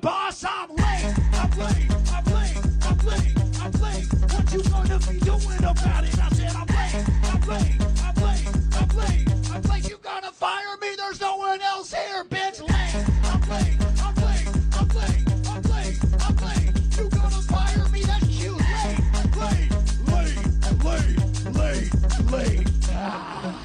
boss, I'm late. I'm late. I'm late. I'm late. I'm late. What you gonna be doing about it? I said I'm late. I'm late. I'm late. I'm late. I'm late. You gonna fire me? There's no one else here, bitch. Late. I'm late. I'm late. I'm late. I'm late. I'm late. You gonna fire me? That's cute. Late. Late. Late. Late. Late. Late. Ah.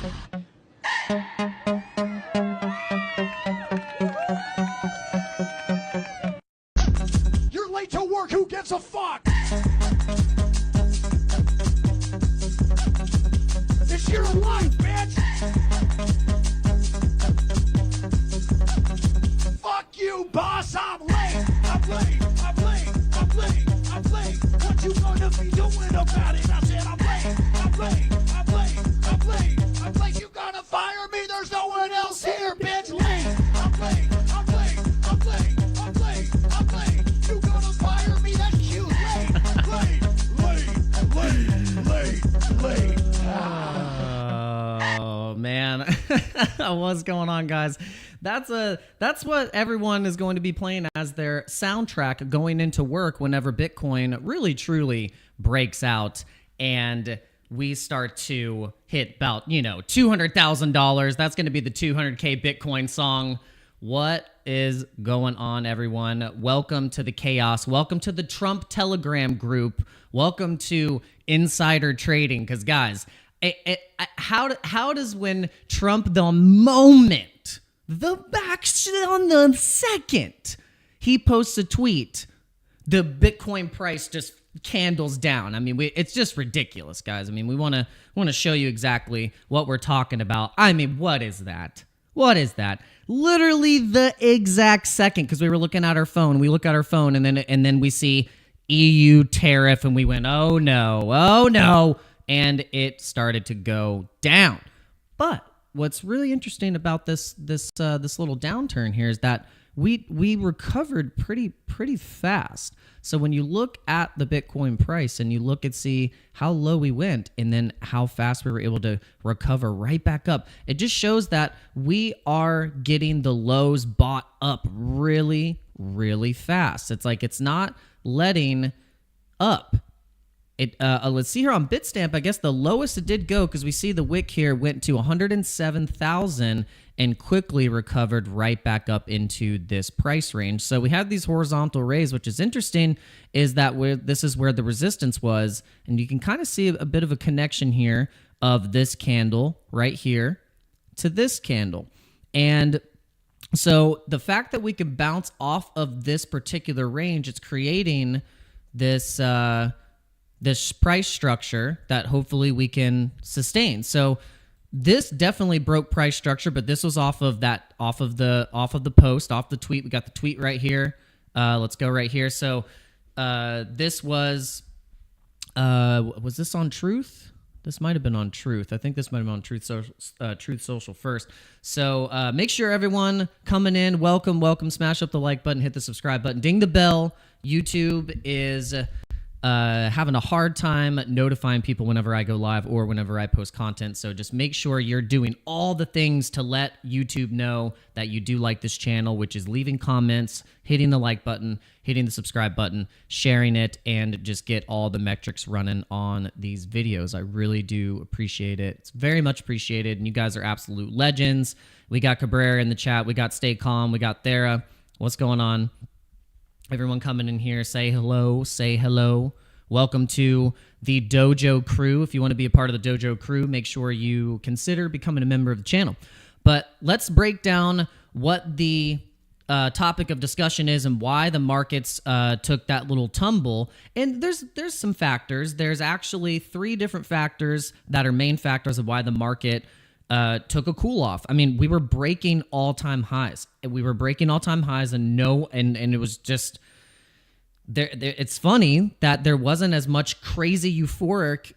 You're late to work, who gives a fuck? It's your life, bitch! Fuck you, boss, I'm late! I'm late, I'm late, I'm late, I'm late. What you gonna be doing about it? I said I'm late, I'm late, I'm late, I'm late, I'm late. You gonna fire me? There's no one else here, bitch! Late, I'm late, I'm late, I'm late, I'm late, I'm late. You gonna fire me? That's cute. Late, late, late, late, late. Oh man. What's going on, guys? That's what everyone is going to be playing as their soundtrack going into work whenever Bitcoin really truly breaks out and we start to hit about, $200,000. That's going to be the 200K Bitcoin song. What is going on, everyone? Welcome to the chaos. Welcome to the Trump Telegram group. Welcome to insider trading. Because, guys, how does when Trump, the moment, on the second he posts a tweet, the Bitcoin price just candles down? I mean, it's just ridiculous, guys. I mean, we want to show you exactly what we're talking about. I mean, what is that? What is that? Literally the exact second, because we were looking at our phone. We look at our phone, and then we see EU tariff, and we went, oh no, and it started to go down. But what's really interesting about this little downturn here is that we recovered pretty fast. So when you look at the Bitcoin price and you look and see how low we went and then how fast we were able to recover right back up, it just shows that we are getting the lows bought up really, really fast. It's like it's not letting up. Let's see here on Bitstamp. I guess the lowest it did go, because we see the wick here went to 107,000 and quickly recovered right back up into this price range. So we had these horizontal rays, which is interesting, is that this is where the resistance was, and you can kind of see a bit of a connection here of this candle right here to this candle. And so the fact that we can bounce off of this particular range, it's creating this this price structure that hopefully we can sustain. So this definitely broke price structure, but this was off of the post, off the tweet. We got the tweet right here. Let's go right here. So this was this on Truth? This might have been on Truth. I think this might have been on Truth Social first. So make sure everyone coming in, welcome. Smash up the like button, hit the subscribe button, ding the bell. YouTube is having a hard time notifying people whenever I go live or whenever I post content. So just make sure you're doing all the things to let YouTube know that you do like this channel, which is leaving comments, hitting the like button, hitting the subscribe button, sharing it, and just get all the metrics running on these videos. I really do appreciate it. It's very much appreciated, and you guys are absolute legends. We got Cabrera in the chat. We got Stay Calm. We got Thera. What's going on? Everyone coming in here, say hello, say hello. Welcome to the Dojo crew. If you want to be a part of the Dojo crew, make sure you consider becoming a member of the channel. But let's break down what the topic of discussion is and why the markets took that little tumble. And there's some factors. There's actually 3 different factors that are main factors of why the market took a cool off. I mean, we were breaking all-time highs. We were breaking all-time highs, and it was just there. It's funny that there wasn't as much crazy euphoric,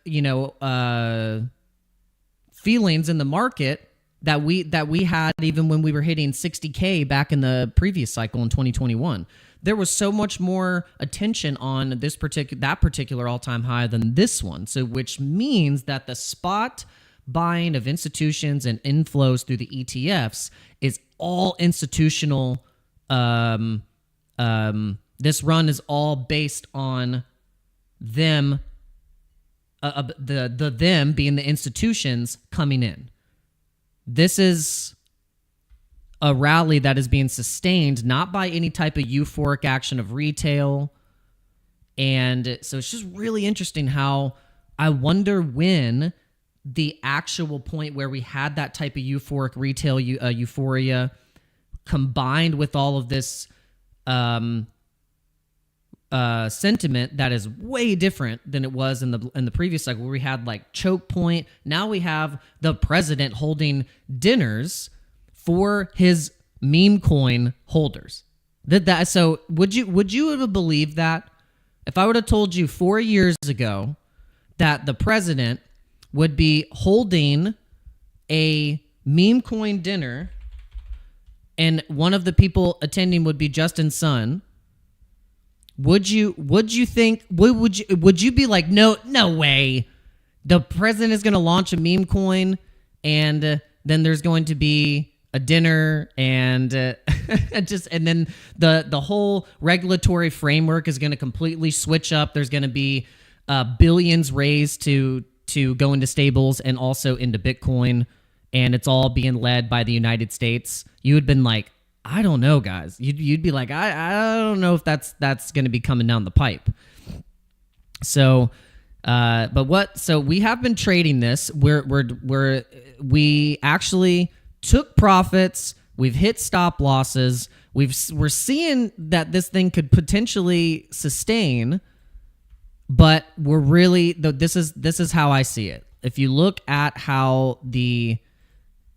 feelings in the market that we had even when we were hitting 60K back in the previous cycle in 2021. There was so much more attention on that particular all-time high than this one. So, which means that the spot buying of institutions and inflows through the ETFs is all institutional this run is all based on them, the them being the institutions coming in. This is a rally that is being sustained not by any type of euphoric action of retail. And so it's just really interesting how I wonder when the actual point where we had that type of euphoric retail euphoria combined with all of this sentiment that is way different than it was in the previous cycle, where we had like choke point. Now we have the president holding dinners for his meme coin holders. So would you have believed that if I would have told you 4 years ago that the president would be holding a meme coin dinner and one of the people attending would be Justin's son? Would you think would you be like, no way, the president is going to launch a meme coin and then there's going to be a dinner and and then the whole regulatory framework is going to completely switch up. There's going to be billions raised to go into stables and also into Bitcoin, and it's all being led by the United States. You had been like, I don't know, guys. You'd be like, I don't know if that's going to be coming down the pipe. So, so we have been trading this. We actually took profits. We've hit stop losses. We're seeing that this thing could potentially sustain, but we're really, this is how I see it. If you look at the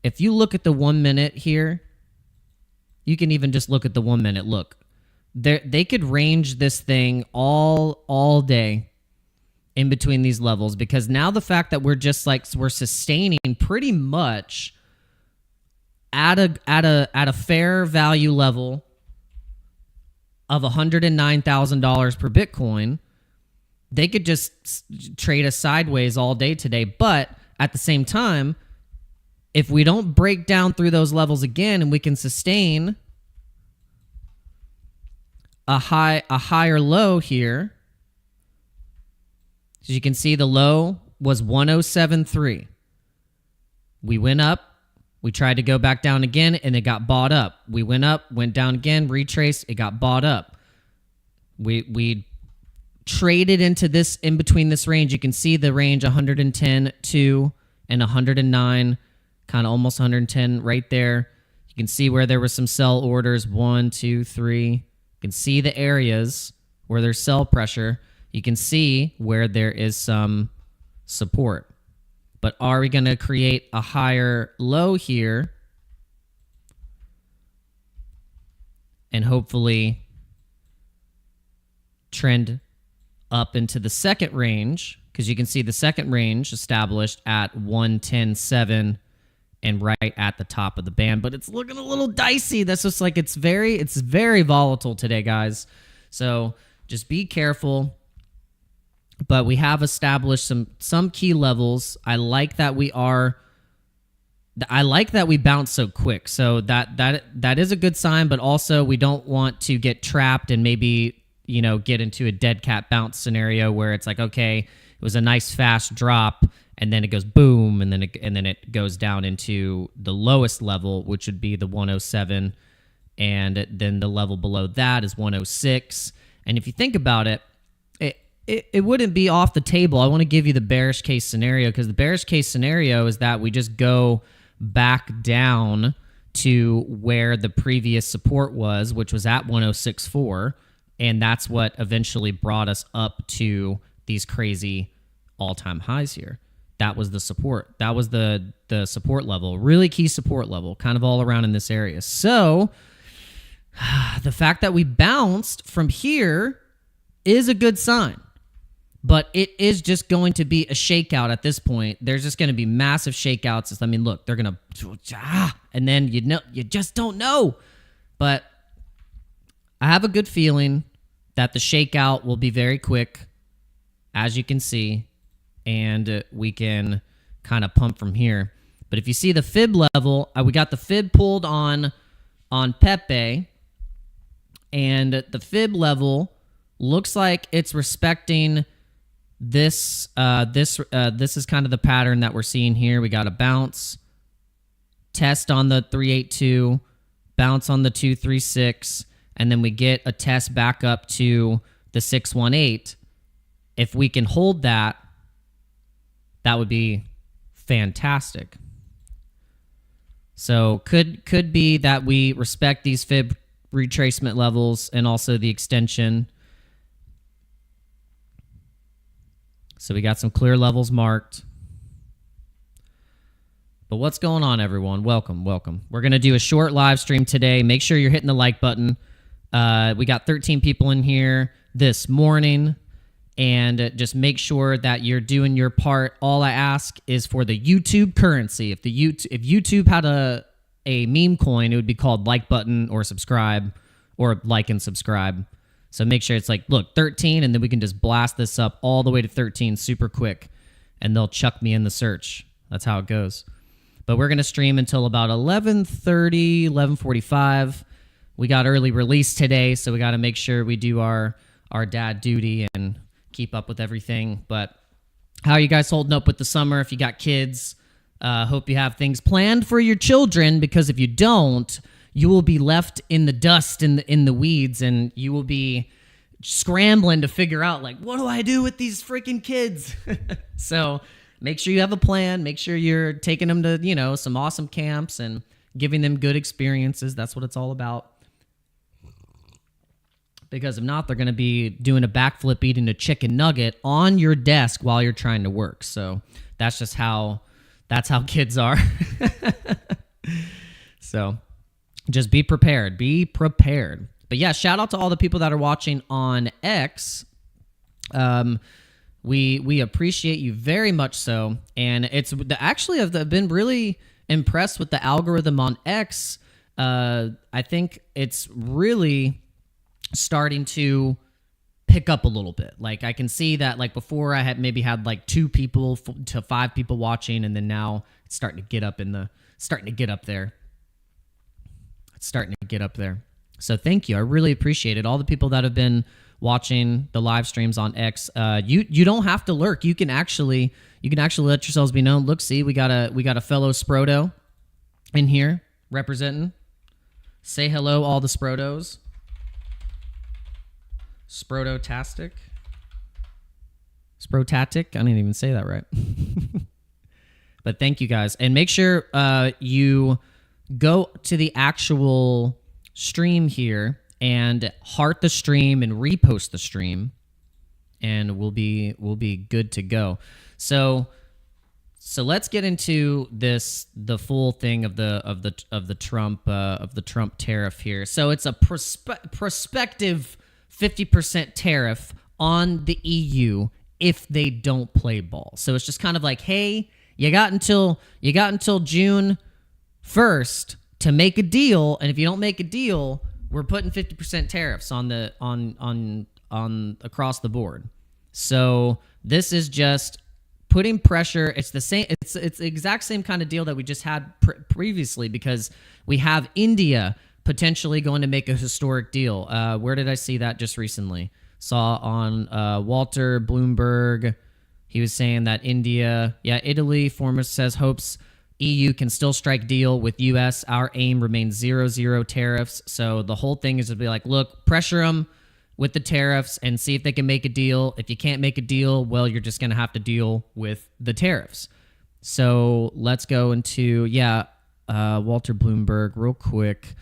1 minute here, you can even just look at the 1 minute. Look, they could range this thing all day in between these levels, because now the fact that we're sustaining pretty much at a fair value level of $109,000 per Bitcoin, they could just trade us sideways all day today. But at the same time, if we don't break down through those levels again and we can sustain a higher low here, as you can see, the low was 1073. We went up. We tried to go back down again, and it got bought up. We went up, went down again, retraced, it got bought up. We traded into this, in between this range. You can see the range 110, 2, and 109, kind of almost 110 right there. You can see where there were some sell orders, 1, 2, 3. You can see the areas where there's sell pressure. You can see where there is some support. But are we going to create a higher low here and hopefully trend up into the second range? Because you can see the second range established at 110.7 and right at the top of the band. But it's looking a little dicey. That's just like, it's very volatile today, guys. So just be careful. But we have established some key levels. I like that we bounce so quick. So that is a good sign, but also we don't want to get trapped and maybe, get into a dead cat bounce scenario where it's like, okay, it was a nice fast drop and then it goes boom and then it goes down into the lowest level, which would be the 107, and then the level below that is 106. And if you think about it, it wouldn't be off the table. I want to give you the bearish case scenario, because the bearish case scenario is that we just go back down to where the previous support was, which was at 106.4, and that's what eventually brought us up to these crazy all-time highs here. That was the support. That was the support level, really key support level, kind of all around in this area. So the fact that we bounced from here is a good sign. But it is just going to be a shakeout at this point. There's just going to be massive shakeouts. I mean, look, they're going to, and then you just don't know. But I have a good feeling that the shakeout will be very quick, as you can see, and we can kind of pump from here. But if you see the fib level, we got the fib pulled on Pepe, And the fib level looks like it's respecting this. This is kind of the pattern that we're seeing here. We got a bounce, test on the 382, bounce on the 236, and then we get a test back up to the 618. If we can hold that, that would be fantastic. So could be that we respect these fib retracement levels and also the extension. So we got some clear levels marked. But what's going on, everyone? Welcome, welcome. We're going to do a short live stream today. Make sure you're hitting the like button. We got 13 people in here this morning. And just make sure that you're doing your part. All I ask is for the YouTube currency. If YouTube had a meme coin, it would be called like button or subscribe, or like and subscribe. So make sure it's like, look, 13, and then we can just blast this up all the way to 13 super quick, and they'll chuck me in the search. That's how it goes. But we're going to stream until about 11:30, 11:45. We got early release today, so we got to make sure we do our dad duty and keep up with everything. But how are you guys holding up with the summer? If you got kids, hope you have things planned for your children, because if you don't, you will be left in the dust, in the weeds, and you will be scrambling to figure out, like, what do I do with these freaking kids? So make sure you have a plan. Make sure you're taking them to, some awesome camps and giving them good experiences. That's what it's all about. Because if not, they're going to be doing a backflip eating a chicken nugget on your desk while you're trying to work. So that's just how kids are. So just be prepared. Be prepared. But yeah, shout out to all the people that are watching on X. We appreciate you very much so. And I've been really impressed with the algorithm on X. I think it's really starting to pick up a little bit. Like, I can see that, like, before I had maybe had like 2 people to 5 people watching, and then now it's starting to get up there. It's starting to get up there. So thank you. I really appreciate it. All the people that have been watching the live streams on X. You don't have to lurk. You can actually let yourselves be known. Look, see, we got a fellow Sproto in here representing. Say hello, all the Sprotos. Sprototastic. Sprotatic. I didn't even say that right. But thank you guys. And make sure you go to the actual stream here and heart the stream and repost the stream, and we'll be good to go. So let's get into the full thing of the Trump tariff here. So it's a prospective 50% tariff on the EU if they don't play ball. So it's just kind of like, hey, you got until June 1st to make a deal, and if you don't make a deal, we're putting 50% tariffs on across the board. So this is just putting pressure. It's the same. It's the exact same kind of deal that we just had previously, because we have India potentially going to make a historic deal. Where did I see that just recently? Saw on Walter Bloomberg. He was saying that Italy, former says, hopes EU can still strike deal with US. Our aim remains 0 tariffs. So the whole thing is to be like, look, pressure them with the tariffs and see if they can make a deal. If you can't make a deal, well, you're just going to have to deal with the tariffs. So let's go into, Walter Bloomberg real quick.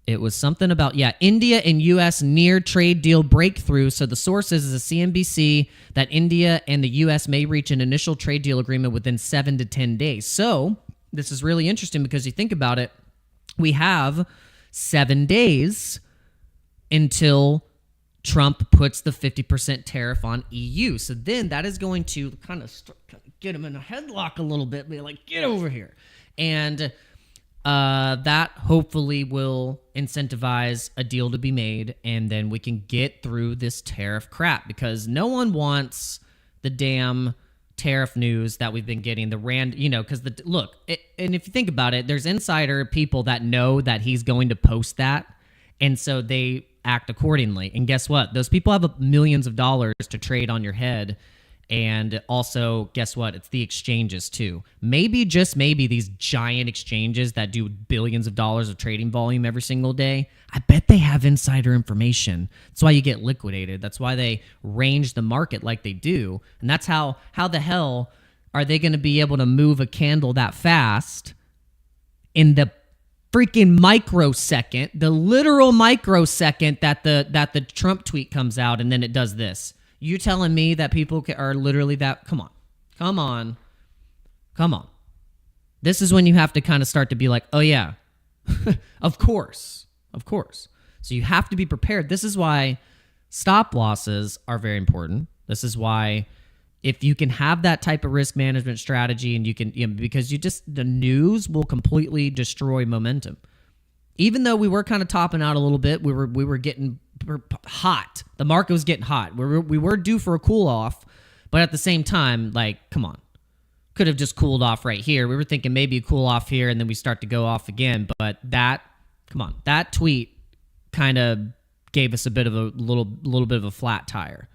It was something about, India and U.S. near trade deal breakthrough. So the source is a CNBC that India and the U.S. may reach an initial trade deal agreement within 7 to 10 days. So this is really interesting because you think about it, we have 7 days until Trump puts the 50% tariff on EU. So then that is going to kind of get him in a headlock a little bit, be like, get over here. And that hopefully will incentivize a deal to be made, and then we can get through this tariff crap, because no one wants the damn tariff news that we've been getting. Because and if you think about it, there's insider people that know that he's going to post that, and so they act accordingly. And guess what? Those people have millions of dollars to trade on your head. And also, guess what? It's the exchanges too. Maybe, just maybe, these giant exchanges that do billions of dollars of trading volume every single day, I bet they have insider information. That's why you get liquidated. That's why they range the market like they do. And that's how the hell are they going to be able to move a candle that fast in the freaking microsecond, the literal microsecond that the Trump tweet comes out and then it does this? You telling me that people are literally that? Come on. This is when you have to kind of start to be like, oh yeah, of course. So you have to be prepared. This is why stop losses are very important. This is why if you can have that type of risk management strategy, and you can, because the news will completely destroy momentum. Even though we were kind of topping out a little bit, we were getting hot. The market was getting hot. We were due for a cool off, but at the same time, like, come on, could have just cooled off right here. We were thinking maybe a cool off here, and then we start to go off again. But that tweet kind of gave us a little bit of a flat tire.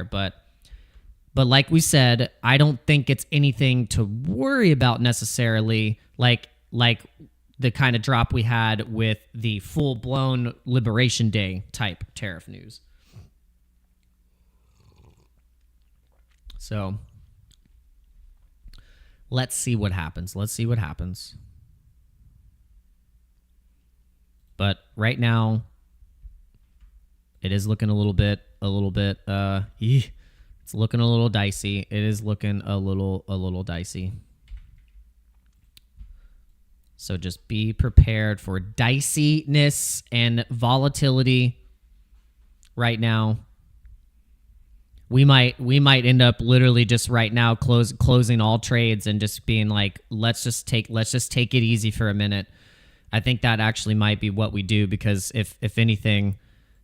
But like we said, I don't think it's anything to worry about necessarily, like the kind of drop we had with the full-blown Liberation Day type tariff news. So let's see what happens. But right now, it is looking a little bit, it's looking a little dicey. It is looking a little dicey. So just be prepared for diciness and volatility right now. We might end up literally just right now closing all trades and just being like, let's just take it easy for a minute. I think that actually might be what we do, because if anything,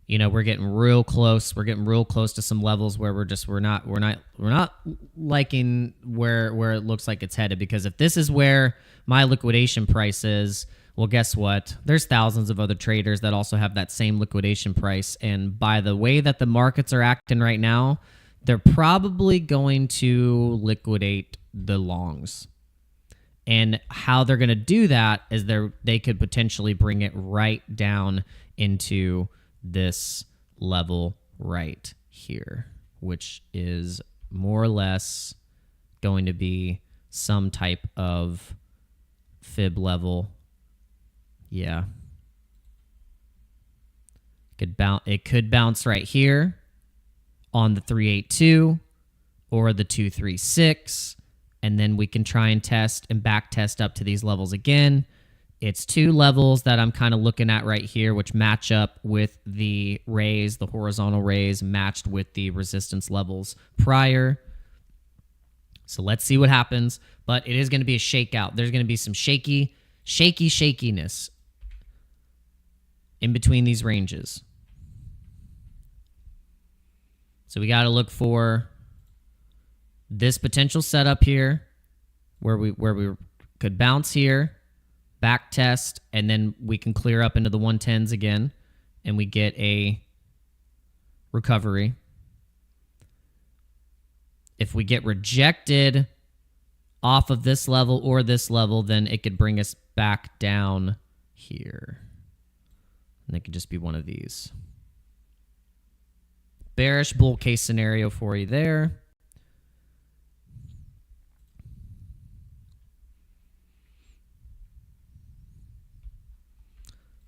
we're getting real close. We're getting real close to some levels where we're not liking where it looks like it's headed. Because if this is where my liquidation price is, well, guess what? There's thousands of other traders that also have that same liquidation price. And by the way that the markets are acting right now, they're probably going to liquidate the longs. And how they're going to do that is they could potentially bring it right down into this level right here, which is more or less going to be some type of fib level. Yeah. It could bounce right here on the 382 or the 236, and then we can try and test and back test up to these levels again. It's two levels that I'm kind of looking at right here, which match up with the raise, the horizontal raise matched with the resistance levels prior. So let's see what happens. But it is going to be a shakeout. There's going to be some shakiness in between these ranges. So we got to look for this potential setup here where we could bounce here, back test, and then we can clear up into the 110s again, and we get a recovery. If we get rejected off of this level or this level, then it could bring us back down here. And it could just be one of these. Bearish bull case scenario for you there.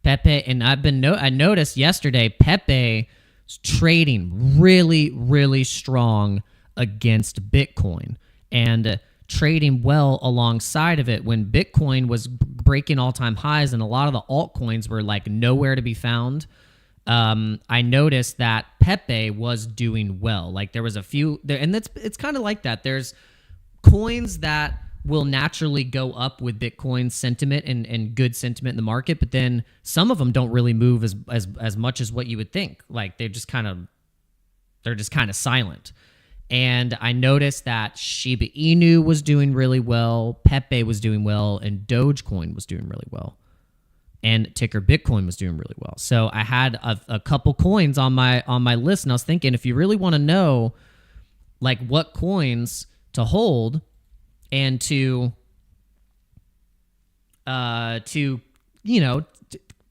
Pepe, and I noticed yesterday Pepe is trading really, really strong against Bitcoin and trading well alongside of it when Bitcoin was breaking all-time highs and a lot of the altcoins were like nowhere to be found. I noticed that Pepe was doing well. Like there was a few there, and it's kind of like that. There's coins that will naturally go up with Bitcoin sentiment and good sentiment in the market, but then some of them don't really move as much as what you would think. Like they're just kind of silent. And I noticed that Shiba Inu was doing really well, Pepe was doing well, and Dogecoin was doing really well. and ticker Bitcoin was doing really well. So I had a couple coins on my list, and I was thinking, if you really want to know like what coins to hold and to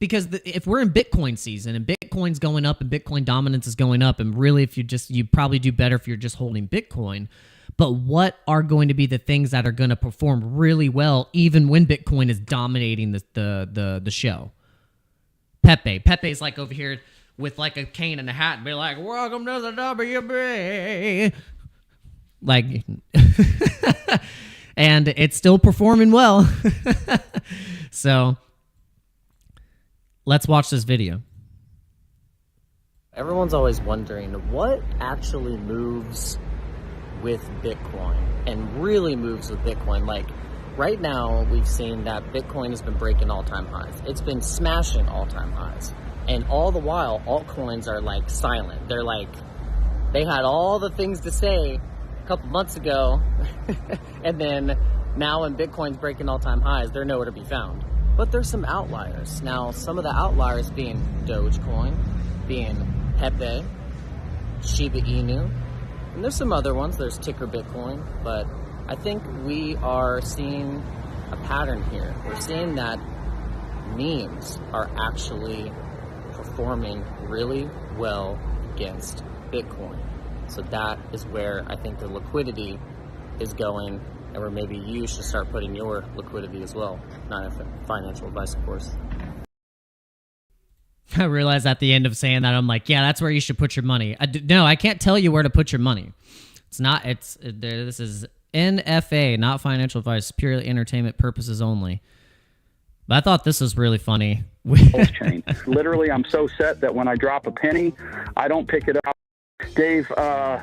because if we're in Bitcoin season and Bitcoin's going up and Bitcoin dominance is going up, and really if you probably do better if you're just holding Bitcoin. But what are going to be the things that are going to perform really well even when Bitcoin is dominating the show? Pepe's like over here with like a cane and a hat and be like, welcome to the WB. Like, and it's still performing well. So let's watch this video. Everyone's always wondering what actually moves with Bitcoin and really moves with Bitcoin. Like right now, we've seen that Bitcoin has been breaking all-time highs. It's been smashing all-time highs. And all the while, altcoins are like silent. They're like, they had all the things to say a couple months ago, and then now when Bitcoin's breaking all-time highs, they're nowhere to be found. But there's some outliers. Now, some of the outliers being Dogecoin, being Pepe, Shiba Inu, and there's some other ones. There's ticker Bitcoin, but I think we are seeing a pattern here. We're seeing that memes are actually performing really well against Bitcoin. So that is where I think the liquidity is going, and where maybe you should start putting your liquidity as well. Not financial advice, of course. I realized at the end of saying that, I'm like, yeah, that's where you should put your money. No, I can't tell you where to put your money. This is NFA, not financial advice, purely entertainment purposes only. But I thought this was really funny. Pulse chain. Literally, I'm so set that when I drop a penny, I don't pick it up. Dave,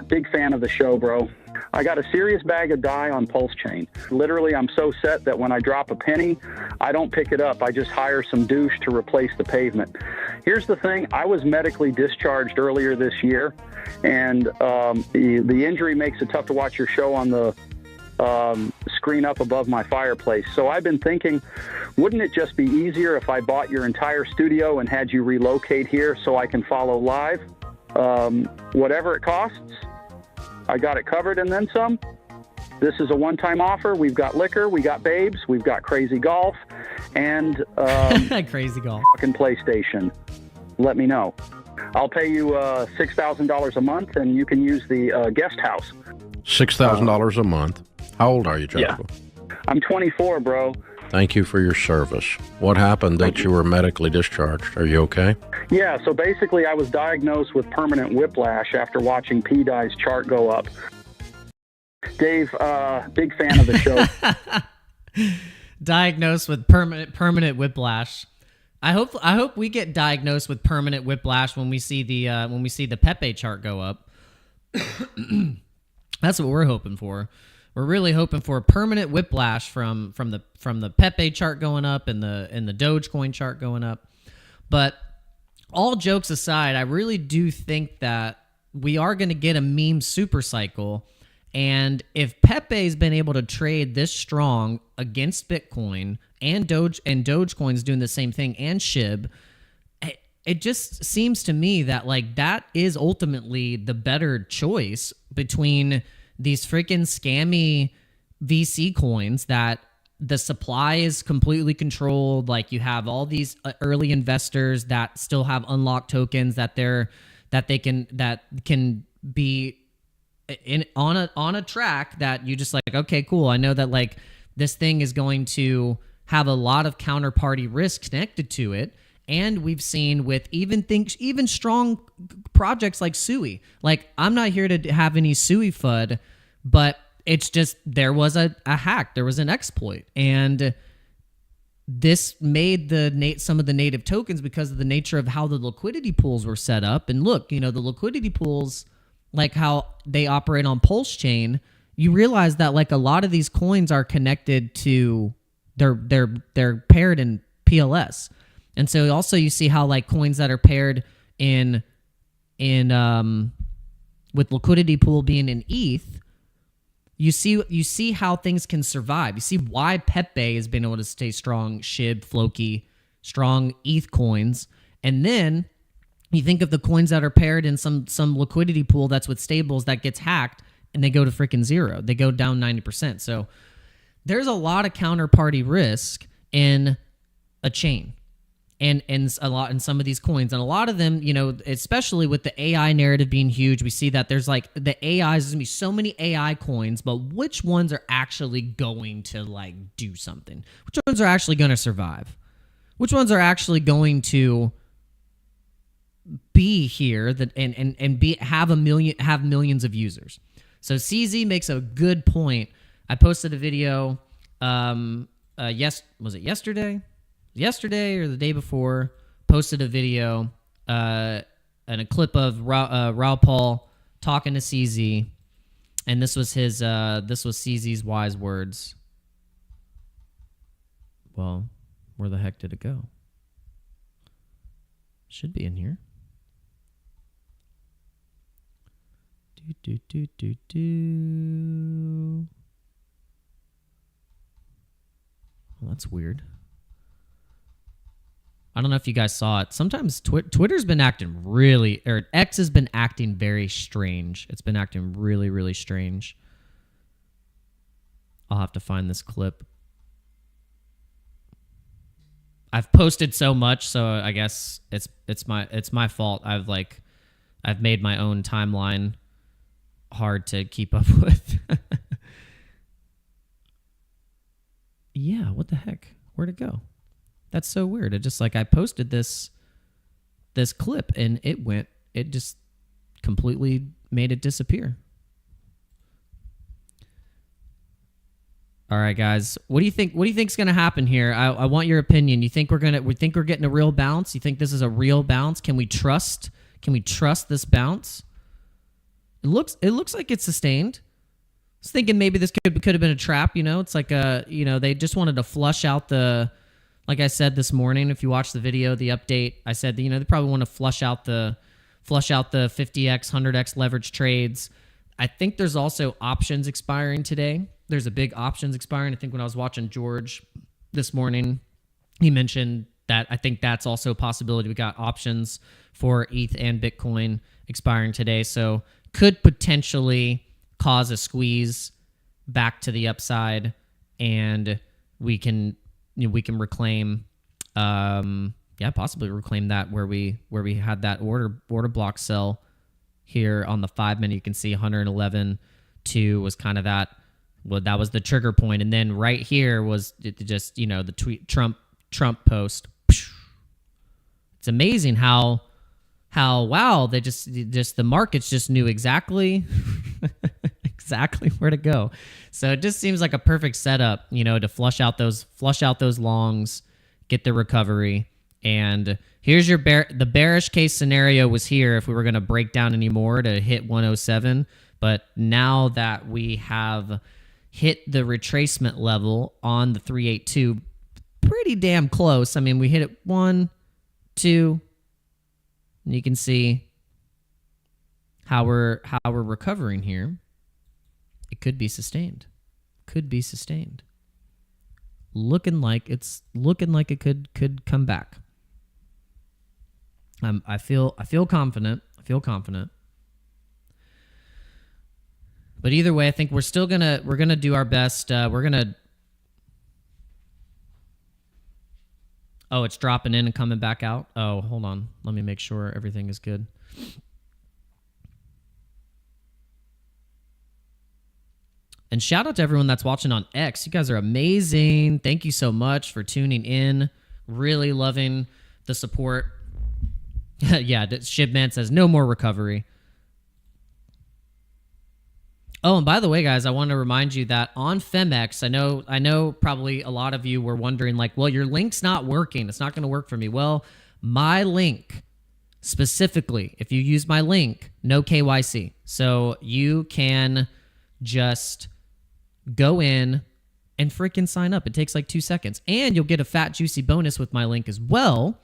big fan of the show, bro. I got a serious bag of dye on Pulse chain. Literally, I'm so set that when I drop a penny, I don't pick it up. I just hire some douche to replace the pavement. Here's the thing. I was medically discharged earlier this year, and the injury makes it tough to watch your show on the screen up above my fireplace. So I've been thinking, wouldn't it just be easier if I bought your entire studio and had you relocate here so I can follow live? Whatever it costs, I got it covered and then some. This is a one-time offer. We've got liquor, we got babes, we've got crazy golf, and crazy golf. Fucking PlayStation. Let me know. I'll pay you $6,000 a month, and you can use the guest house. $6,000 a month. How old are you, Joshua? Yeah. I'm 24, bro. Thank you for your service. What happened that you were medically discharged? Are you okay? Yeah, so basically I was diagnosed with permanent whiplash after watching PDI's chart go up. Dave, big fan of the show. Diagnosed with permanent whiplash. I hope we get diagnosed with permanent whiplash when we see the Pepe chart go up. That's what we're hoping for. We're really hoping for a permanent whiplash from the Pepe chart going up and the Dogecoin chart going up. But all jokes aside, I really do think that we are going to get a meme super cycle. And if Pepe's been able to trade this strong against Bitcoin and Dogecoin's doing the same thing and SHIB, it just seems to me that like that is ultimately the better choice between these freaking scammy VC coins that the supply is completely controlled. Like you have all these early investors that still have unlocked tokens that can be on a track that you just like, okay, cool. I know that like this thing is going to have a lot of counterparty risk connected to it. And we've seen with even strong projects like Sui. Like, I'm not here to have any Sui FUD, but it's just there was a hack, there was an exploit, and this made some of the native tokens because of the nature of how the liquidity pools were set up. And look, the liquidity pools, like how they operate on Pulse Chain, you realize that like a lot of these coins are connected to they're paired in PLS. And so also you see how like coins that are paired in with liquidity pool being in ETH, you see how things can survive. You see why Pepe has been able to stay strong, SHIB, Floki, strong ETH coins. And then you think of the coins that are paired in some liquidity pool that's with stables that gets hacked, and they go to freaking zero. They go down 90%. So there's a lot of counterparty risk in a chain. And a lot in some of these coins, and a lot of them, you know, especially with the AI narrative being huge, we see that there's like the AIs, there's gonna be so many AI coins, but which ones are actually going to like do something? Which ones are actually going to survive? Which ones are actually going to be here that have millions of users? So CZ makes a good point. I posted a video. Was it yesterday or the day before? Posted a video and a clip of Raul Paul talking to CZ, and this was CZ's wise words. Well, where the heck did it go? Should be in here. Well, that's weird. I don't know if you guys saw it. Sometimes Twitter's been acting really, or X has been acting very strange. It's been acting really, really strange. I'll have to find this clip. I've posted so much, so I guess it's my fault. I've made my own timeline hard to keep up with. Yeah, what the heck? Where'd it go? That's so weird. It just like I posted this clip and it just completely made it disappear. All right, guys. What do you think? What do you think's going to happen here? I want your opinion. You think we think we're getting a real bounce? You think this is a real bounce? Can we trust this bounce? It looks like it's sustained. I was thinking maybe this could have been a trap, you know? It's like they just wanted to flush out the, like I said this morning, if you watch the video, the update, I said that, they probably want to flush out the 50x, 100x leverage trades. I think there's also options expiring today. There's a big options expiring. I think when I was watching George this morning, he mentioned that. I think that's also a possibility. We got options for ETH and Bitcoin expiring today, so could potentially cause a squeeze back to the upside, and we can reclaim, possibly reclaim that where we had that order block sell here on the 5-minute. You can see 111.2 was kind of that. Well, that was the trigger point, and then right here was just the tweet Trump post. It's amazing how wow, they just the markets just knew exactly where to go. So it just seems like a perfect setup, to flush out those longs, get the recovery. And here's the bearish case scenario was here if we were going to break down any more to hit 107. But now that we have hit the retracement level on the 382, pretty damn close. I mean, we hit it 1, 2, and you can see how we're recovering here. It could be sustained. Looking like it could come back. I feel confident. But either way, I think we're gonna do our best. Oh, it's dropping in and coming back out. Oh, hold on. Let me make sure everything is good. And shout out to everyone that's watching on X. You guys are amazing. Thank you so much for tuning in. Really loving the support. Yeah, Shibman says no more recovery. Oh, and by the way, guys, I want to remind you that on PHEMEX, I know probably a lot of you were wondering, like, well, your link's not working. It's not going to work for me. Well, my link, specifically, if you use my link, no KYC. So you can just go in and freaking sign up. It takes like 2 seconds. And you'll get a fat, juicy bonus with my link as well.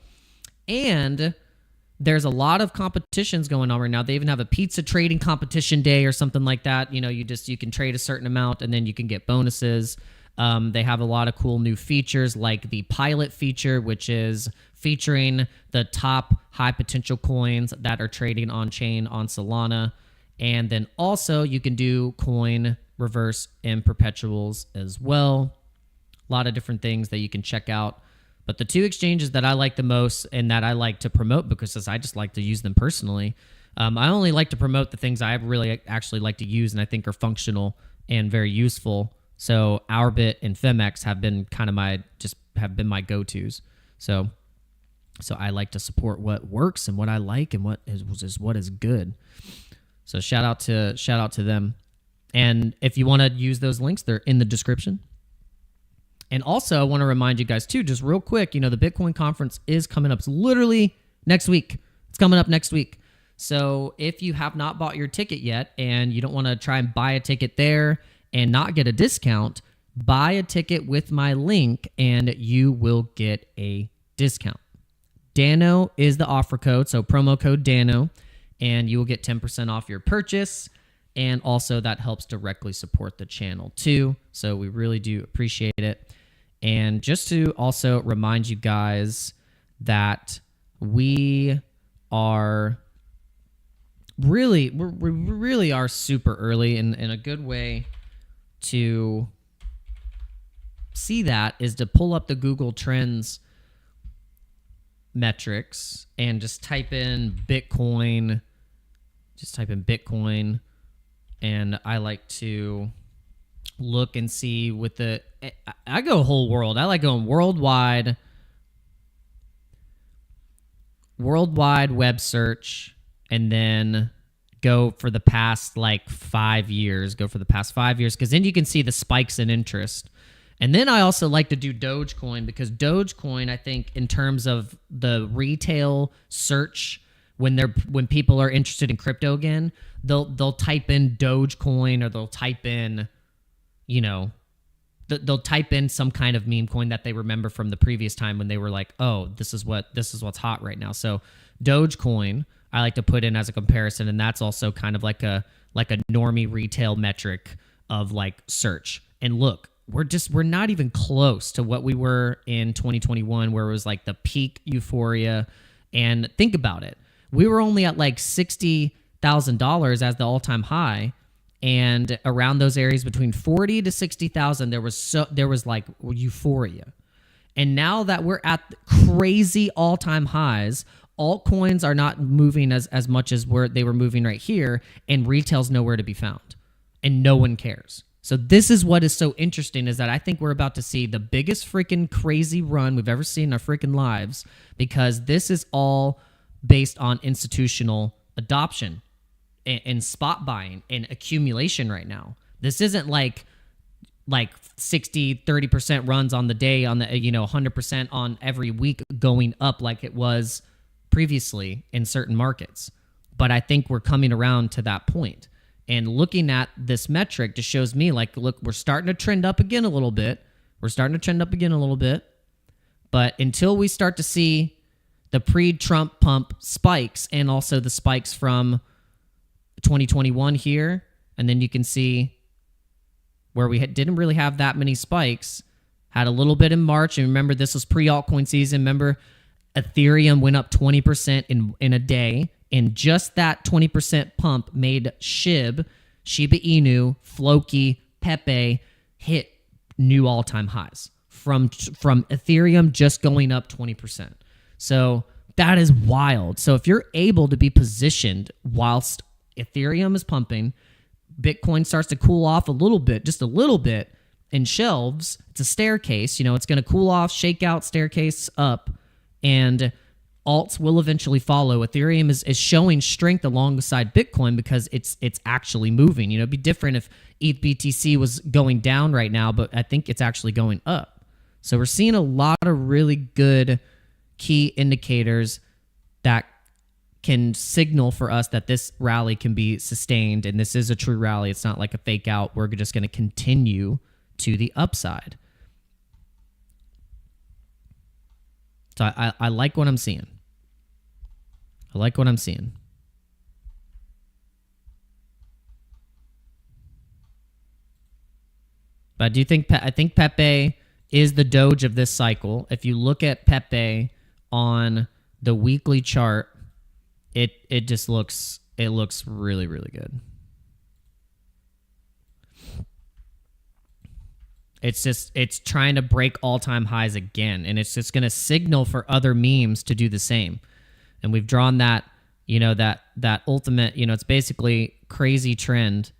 And there's a lot of competitions going on right now. They even have a pizza trading competition day or something like that. You can trade a certain amount and then you can get bonuses. They have a lot of cool new features like the pilot feature, which is featuring the top high potential coins that are trading on chain on Solana. And then also you can do coin reverse and perpetuals as well. A lot of different things that you can check out. But the two exchanges that I like the most and that I like to promote because I just like to use them personally, I only like to promote the things I really actually like to use and I think are functional and very useful. So OURBIT and PHEMEX have been kind of my go-tos. So I like to support what works and what I like and what is good. So shout out to them. And if you want to use those links, they're in the description. And also, I want to remind you guys, too, just real quick, the Bitcoin conference is coming up. It's literally next week. It's coming up next week. So if you have not bought your ticket yet and you don't want to try and buy a ticket there and not get a discount, buy a ticket with my link and you will get a discount. Dano is the offer code, so promo code Dano, and you will get 10% off your purchase. And also that helps directly support the channel too. So we really do appreciate it. And just to also remind you guys that we are we really are super early, and a good way to see that is to pull up the Google Trends metrics and just type in Bitcoin. And I like to look and see I go whole world. I like going worldwide web search, and then go for the past 5 years. Because then you can see the spikes in interest. And then I also like to do Dogecoin, because Dogecoin, I think, in terms of the retail search, when people are interested in crypto again, they'll type in Dogecoin, or they'll type in, they'll type in some kind of meme coin that they remember from the previous time when they were like, oh, this is what's hot right now. So Dogecoin, I like to put in as a comparison, and that's also kind of like a normie retail metric of search. And look, we're not even close to what we were in 2021, where it was the peak euphoria. And think about it. We were only at $60,000 as the all-time high, and around those areas between 40 to 60,000, there was euphoria. And now that we're at crazy all-time highs, altcoins are not moving as much as they were moving right here, and retail's nowhere to be found, and no one cares. So this is what is so interesting, is that I think we're about to see the biggest freaking crazy run we've ever seen in our freaking lives, because this is all based on institutional adoption and spot buying and accumulation right now. This isn't like 30% runs on the day, on the 100% on every week going up like it was previously in certain markets. But I think we're coming around to that point. And looking at this metric just shows me look, we're starting to trend up again a little bit. But until we start to see the pre-Trump pump spikes, and also the spikes from 2021 here, and then you can see where we didn't really have that many spikes, had a little bit in March. And remember, this was pre-altcoin season. Remember, Ethereum went up 20% in a day, and just that 20% pump made Shiba Inu, Floki, Pepe hit new all-time highs from Ethereum just going up 20%. So that is wild. So if you're able to be positioned whilst Ethereum is pumping, Bitcoin starts to cool off a little bit, just a little bit, in shelves, it's a staircase. It's going to cool off, shake out, staircase up, and alts will eventually follow. Ethereum is showing strength alongside Bitcoin because it's actually moving. It'd be different if ETH BTC was going down right now, but I think it's actually going up. So we're seeing a lot of really good key indicators that can signal for us that this rally can be sustained, and this is a true rally. It's not like a fake out. We're just going to continue to the upside. So I like what I'm seeing. But I do think I think Pepe is the Doge of this cycle. If you look at Pepe on the weekly chart, it just looks really, really good. It's trying to break all-time highs again, and it's just going to signal for other memes to do the same. And we've drawn that, that ultimate, it's basically crazy trend.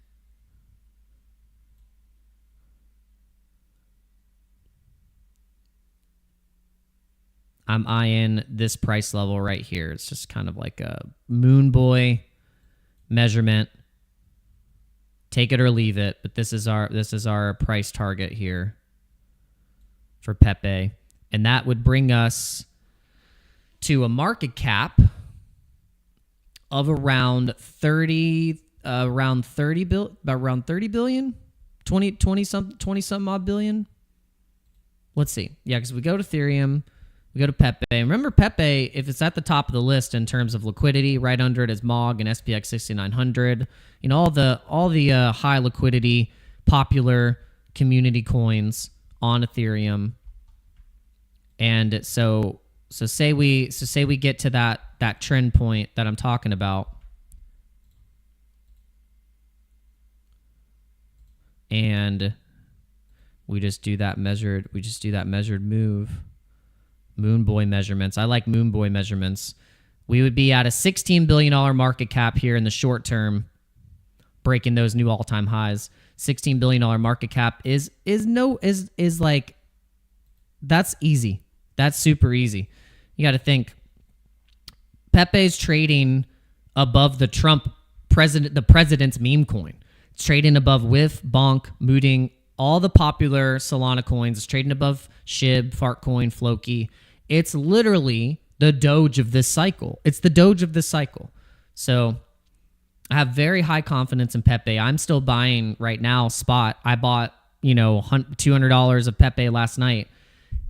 I'm eyeing this price level right here. It's just kind of like a moon boy measurement. Take it or leave it, but this is our price target here for Pepe, and that would bring us to a market cap of around 30 billion, 20 some odd billion. Let's see. Yeah, because we go to Ethereum, we go to Pepe. Remember Pepe, if it's at the top of the list in terms of liquidity, right under it is MOG and SPX 6900. All the high liquidity, popular community coins on Ethereum. And so say we get to that trend point that I'm talking about, and we just do that measured move. Moon boy measurements. I like moon boy measurements. We would be at a $16 billion market cap here in the short term, breaking those new all-time highs. $16 billion market cap is like, that's easy. That's super easy. You got to think, Pepe's trading above the president's meme coin. It's trading above WIF, Bonk, Mooting, all the popular Solana coins. It's trading above SHIB, Fartcoin, Floki. It's literally the Doge of this cycle. It's the Doge of this cycle. So I have very high confidence in Pepe. I'm still buying right now spot. I bought, $200 of Pepe last night,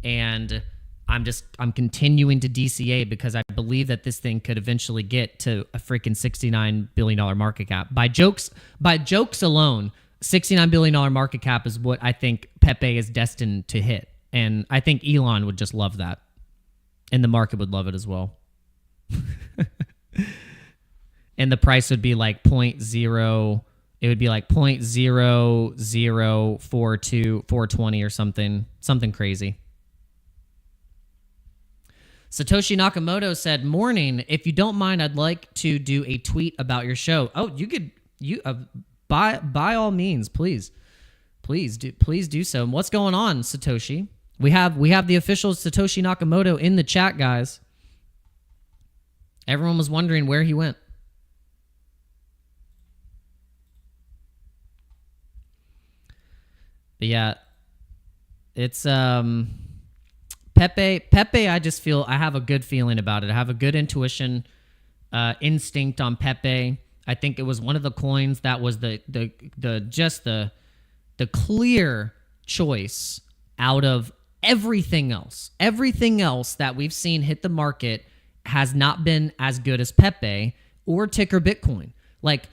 and I'm continuing to DCA because I believe that this thing could eventually get to a freaking $69 billion market cap. By jokes alone, $69 billion market cap is what I think Pepe is destined to hit. And I think Elon would just love that. And the market would love it as well. And the price would be like 0.0. It would be like 0.0042420 or something crazy. Satoshi Nakamoto said, "Morning. If you don't mind, I'd like to do a tweet about your show." Oh, by all means, please do so. And what's going on, Satoshi? We have the official Satoshi Nakamoto in the chat, guys. Everyone was wondering where he went. But yeah, it's Pepe. I just feel I have a good feeling about it. I have a good intuition, instinct on Pepe. I think it was one of the coins that was the clear choice out of everything else. Everything else that we've seen hit the market has not been as good as Pepe or Ticker Bitcoin. Like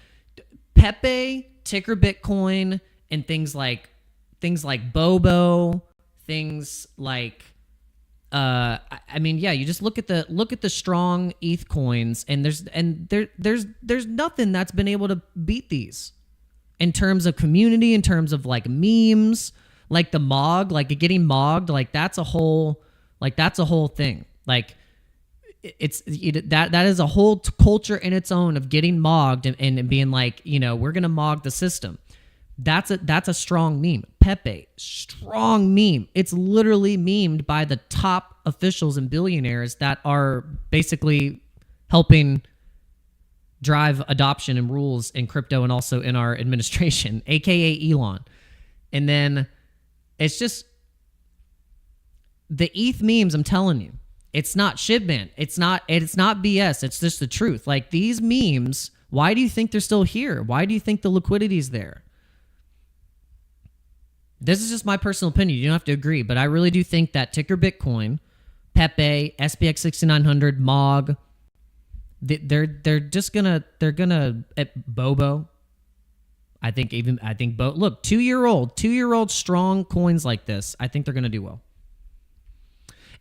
Pepe, Ticker Bitcoin, and things like Bobo, things like you just look at the strong ETH coins, and there's nothing that's been able to beat these in terms of community, in terms of like memes, like the MOG, like getting mogged, like that's a whole thing. Like that is a whole culture in its own of getting mogged and being like, we're gonna mog the system. That's a strong meme. Pepe, strong meme. It's literally memed by the top officials and billionaires that are basically helping drive adoption and rules in crypto and also in our administration, aka Elon. And then it's just the ETH memes, I'm telling you. It's not shitman. It's not BS. It's just the truth. Like these memes, why do you think they're still here? Why do you think the liquidity is there? This is just my personal opinion. You don't have to agree, but I really do think that Ticker Bitcoin, Pepe, SPX 6900, MOG, they're gonna Bobo. I think both. Look, 2-year-old strong coins like this. I think they're going to do well.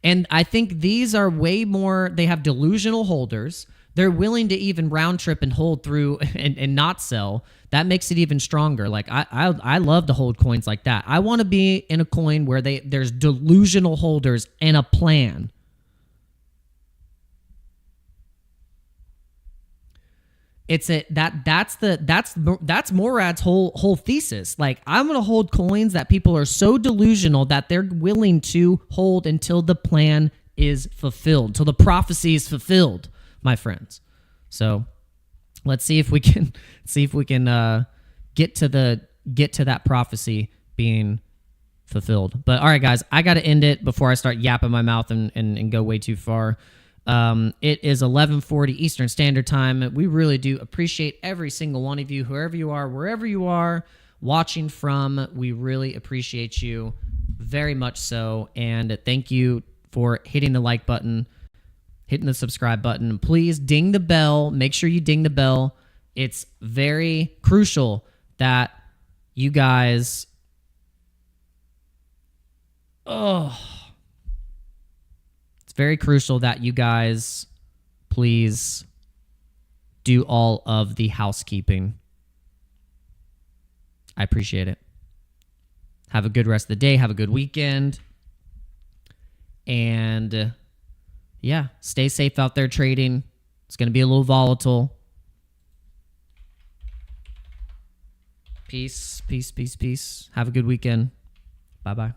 And I think these are way more. They have delusional holders. They're willing to even round trip and hold through and not sell. That makes it even stronger. Like I love to hold coins like that. I want to be in a coin where there's delusional holders and a plan. That's Morad's whole thesis. Like, I'm gonna hold coins that people are so delusional that they're willing to hold until the plan is fulfilled, till the prophecy is fulfilled, my friends. So let's see if we can get to that prophecy being fulfilled. But all right, guys, I got to end it before I start yapping my mouth and go way too far. It is 11:40 Eastern Standard Time. We really do appreciate every single one of you, whoever you are, wherever you are watching from. We really appreciate you very much so. And thank you for hitting the like button, hitting the subscribe button. Please ding the bell. Make sure you ding the bell. It's very crucial that you guys... very crucial that you guys please do all of the housekeeping. I appreciate it. Have a good rest of the day. Have a good weekend. And yeah, stay safe out there trading. It's going to be a little volatile. Peace, peace, peace, peace. Have a good weekend. Bye-bye.